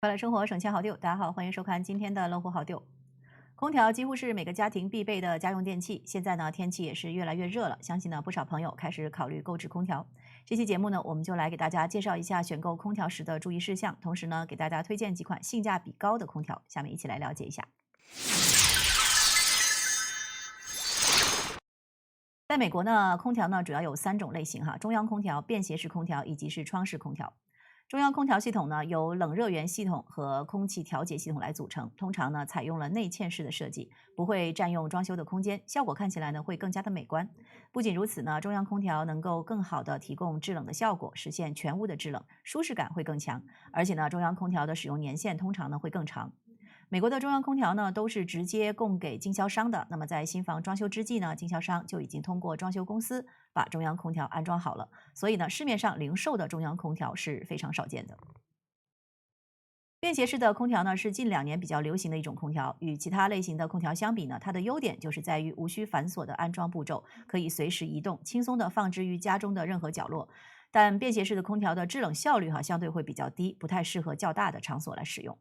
快乐生活，省钱好丢。大家好，欢迎收看今天的乐活好丢。空调几乎是每个家庭必备的家用电器，现在呢天气也是越来越热了，相信呢不少朋友开始考虑购置空调。这期节目呢，我们就来给大家介绍一下选购空调时的注意事项，同时呢给大家推荐几款性价比高的空调。下面一起来了解一下。在美国呢，空调呢主要有3种类型哈：中央空调、便携式空调以及是窗式空调。中央空调系统呢由冷热源系统和空气调节系统来组成，通常呢采用了内嵌式的设计，不会占用装修的空间，效果看起来呢会更加的美观。不仅如此呢，中央空调能够更好的提供制冷的效果，实现全屋的制冷，舒适感会更强。而且呢，中央空调的使用年限通常呢会更长。美国的中央空调呢都是直接供给经销商的，那么在新房装修之际呢，经销商就已经通过装修公司把中央空调安装好了，所以呢，市面上零售的中央空调是非常少见的。便携式的空调呢是近2年比较流行的一种空调，与其他类型的空调相比呢，它的优点就是在于无需繁琐的安装步骤，可以随时移动，轻松的放置于家中的任何角落。但便携式的空调的制冷效率相对会比较低，不太适合较大的场所来使用。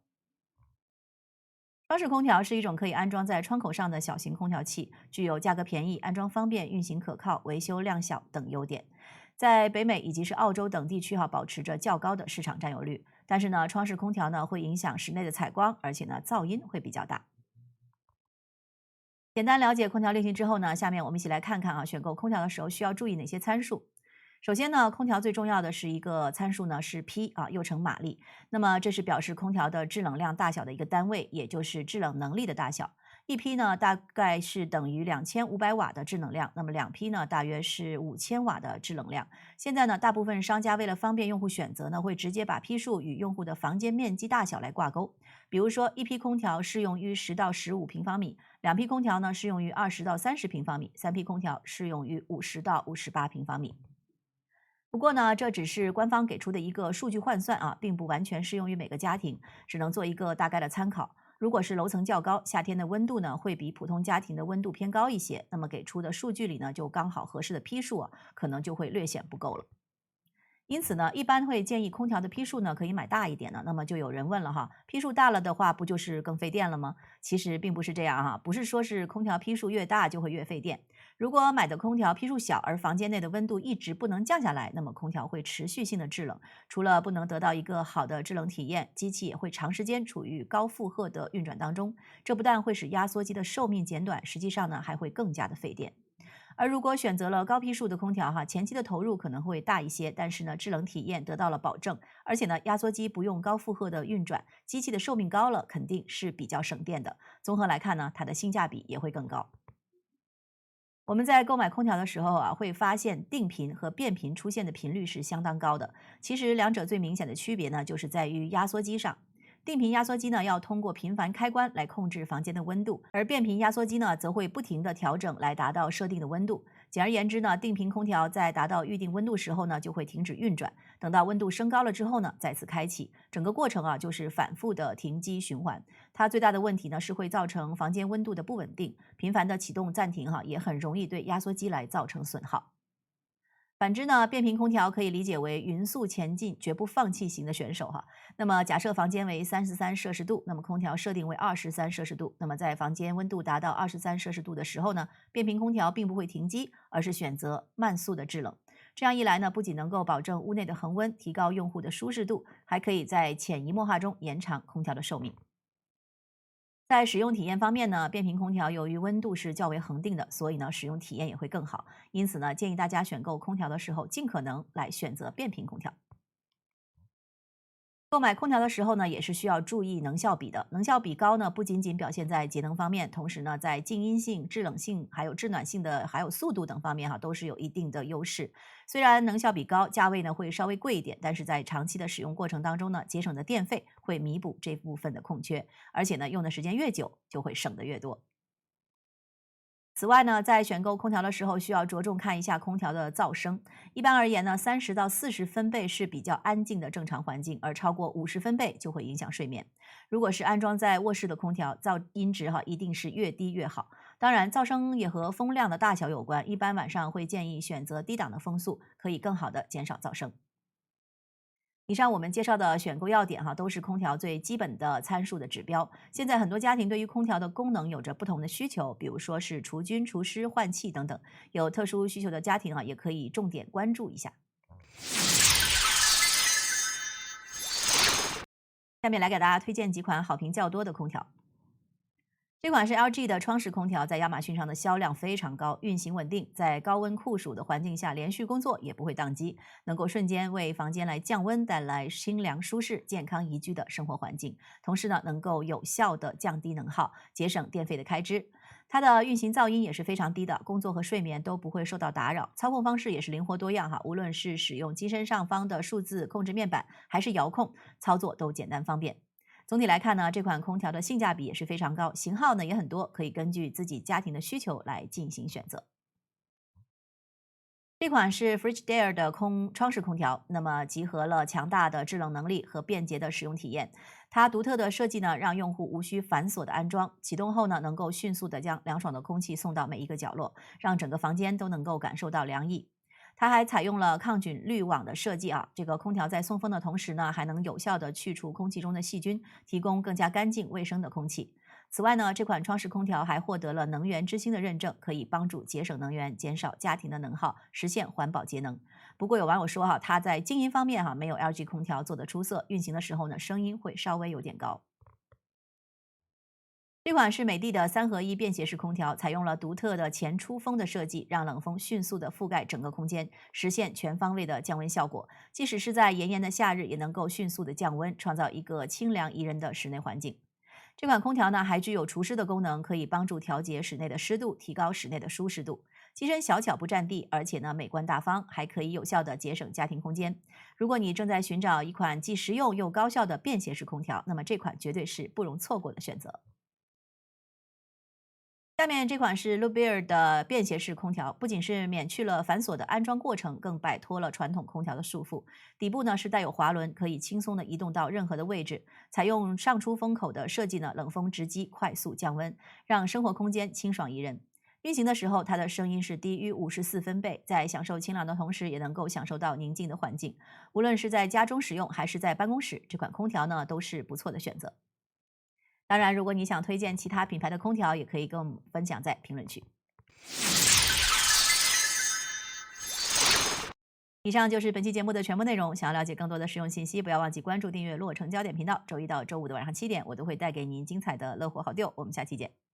窗式空调是一种可以安装在窗口上的小型空调器，具有价格便宜、安装方便、运行可靠、维修量小等优点。在北美以及是澳洲等地区保持着较高的市场占有率。但是呢，窗式空调呢会影响室内的采光，而且呢噪音会比较大。简单了解空调类型之后呢，下面我们一起来看看选购空调的时候需要注意哪些参数。首先呢，空调最重要的是一个参数呢是 P 又称马力，那么这是表示空调的制冷量大小的一个单位，也就是制冷能力的大小。1P 呢大概是等于2500瓦的制冷量，那么2P 呢大约是5000瓦的制冷量。现在呢，大部分商家为了方便用户选择呢，会直接把批数与用户的房间面积大小来挂钩。比如说1P 空调适用于10到15平方米，2P 空调呢适用于20到30平方米，3P 空调适用于50到58平方米。不过呢，这只是官方给出的一个数据换算并不完全适用于每个家庭，只能做一个大概的参考。如果是楼层较高，夏天的温度呢会比普通家庭的温度偏高一些，那么给出的数据里呢就刚好合适的批数可能就会略显不够了。因此呢，一般会建议空调的批数呢可以买大一点的。那么就有人问了批数大了的话，不就是更费电了吗？其实并不是这样不是说是空调批数越大就会越费电。如果买的空调批数小，而房间内的温度一直不能降下来，那么空调会持续性的制冷，除了不能得到一个好的制冷体验，机器也会长时间处于高负荷的运转当中。这不但会使压缩机的寿命减短，实际上呢还会更加的费电。而如果选择了高批数的空调前期的投入可能会大一些，但是呢，制冷体验得到了保证，而且呢，压缩机不用高负荷的运转，机器的寿命高了，肯定是比较省电的。综合来看呢，它的性价比也会更高。我们在购买空调的时候会发现定频和变频出现的频率是相当高的。其实两者最明显的区别呢，就是在于压缩机上。定频压缩机呢，要通过频繁开关来控制房间的温度，而变频压缩机呢，则会不停的调整来达到设定的温度。简而言之呢，定频空调在达到预定温度时候呢，就会停止运转，等到温度升高了之后呢，再次开启。整个过程就是反复的停机循环。它最大的问题呢，是会造成房间温度的不稳定，频繁的启动暂停也很容易对压缩机来造成损耗。反之呢，变频空调可以理解为匀速前进、绝不放弃型的选手那么假设房间为33摄氏度，那么空调设定为23摄氏度。那么在房间温度达到23摄氏度的时候呢，变频空调并不会停机，而是选择慢速的制冷。这样一来呢，不仅能够保证屋内的恒温，提高用户的舒适度，还可以在潜移默化中延长空调的寿命。在使用体验方面呢，变频空调由于温度是较为恒定的，所以呢使用体验也会更好。因此呢，建议大家选购空调的时候，尽可能来选择变频空调。购买空调的时候呢，也是需要注意能效比的。能效比高呢，不仅仅表现在节能方面，同时呢，在静音性、制冷性、还有制暖性的，还有速度等方面都是有一定的优势。虽然能效比高，价位呢会稍微贵一点，但是在长期的使用过程当中呢，节省的电费会弥补这部分的空缺，而且呢，用的时间越久，就会省得越多。此外呢，在选购空调的时候，需要着重看一下空调的噪声。一般而言呢，30到40分贝是比较安静的正常环境，而超过50分贝就会影响睡眠。如果是安装在卧室的空调，噪音值一定是越低越好。当然，噪声也和风量的大小有关，一般晚上会建议选择低档的风速，可以更好的减少噪声。以上我们介绍的选购要点都是空调最基本的参数的指标。现在很多家庭对于空调的功能有着不同的需求，比如说是除菌、除湿、换气等等。有特殊需求的家庭也可以重点关注一下。下面来给大家推荐几款好评较多的空调。这款是 LG 的窗式空调，在亚马逊上的销量非常高，运行稳定，在高温酷暑的环境下连续工作也不会宕机，能够瞬间为房间来降温，带来清凉舒适、健康宜居的生活环境。同时呢，能够有效的降低能耗，节省电费的开支。它的运行噪音也是非常低的，工作和睡眠都不会受到打扰。操控方式也是灵活多样无论是使用机身上方的数字控制面板，还是遥控，操作都简单方便。总体来看呢，这款空调的性价比也是非常高，型号呢也很多，可以根据自己家庭的需求来进行选择。这款是 Frigidaire 的窗式空调，那么集合了强大的制冷能力和便捷的使用体验。它独特的设计呢，让用户无需繁琐的安装，启动后呢，能够迅速的将凉爽的空气送到每一个角落，让整个房间都能够感受到凉意。它还采用了抗菌滤网的设计这个空调在送风的同时呢，还能有效的去除空气中的细菌，提供更加干净卫生的空气。此外呢，这款窗式空调还获得了能源之星的认证，可以帮助节省能源，减少家庭的能耗，实现环保节能。不过有网友说它在静音方面没有 LG 空调做得出色，运行的时候呢，声音会稍微有点高。这款是美的的3合1便携式空调，采用了独特的前出风的设计，让冷风迅速的覆盖整个空间，实现全方位的降温效果。即使是在炎炎的夏日，也能够迅速的降温，创造一个清凉宜人的室内环境。这款空调呢，还具有除湿的功能，可以帮助调节室内的湿度，提高室内的舒适度。机身小巧不占地，而且呢美观大方，还可以有效的节省家庭空间。如果你正在寻找一款既实用又高效的便携式空调，那么这款绝对是不容错过的选择。下面这款是 Lubeer 的便携式空调，不仅是免去了繁琐的安装过程，更摆脱了传统空调的束缚。底部呢是带有滑轮，可以轻松的移动到任何的位置。采用上出风口的设计呢，冷风直击，快速降温，让生活空间清爽宜人。运行的时候，它的声音是低于54分贝，在享受清凉的同时，也能够享受到宁静的环境。无论是在家中使用，还是在办公室，这款空调呢都是不错的选择。当然，如果你想推荐其他品牌的空调，也可以跟我们分享在评论区。以上就是本期节目的全部内容。想要了解更多的实用信息，不要忘记关注、订阅“洛城焦点”频道。周一到周五的晚上7点，我都会带给您精彩的乐活好妞。我们下期见。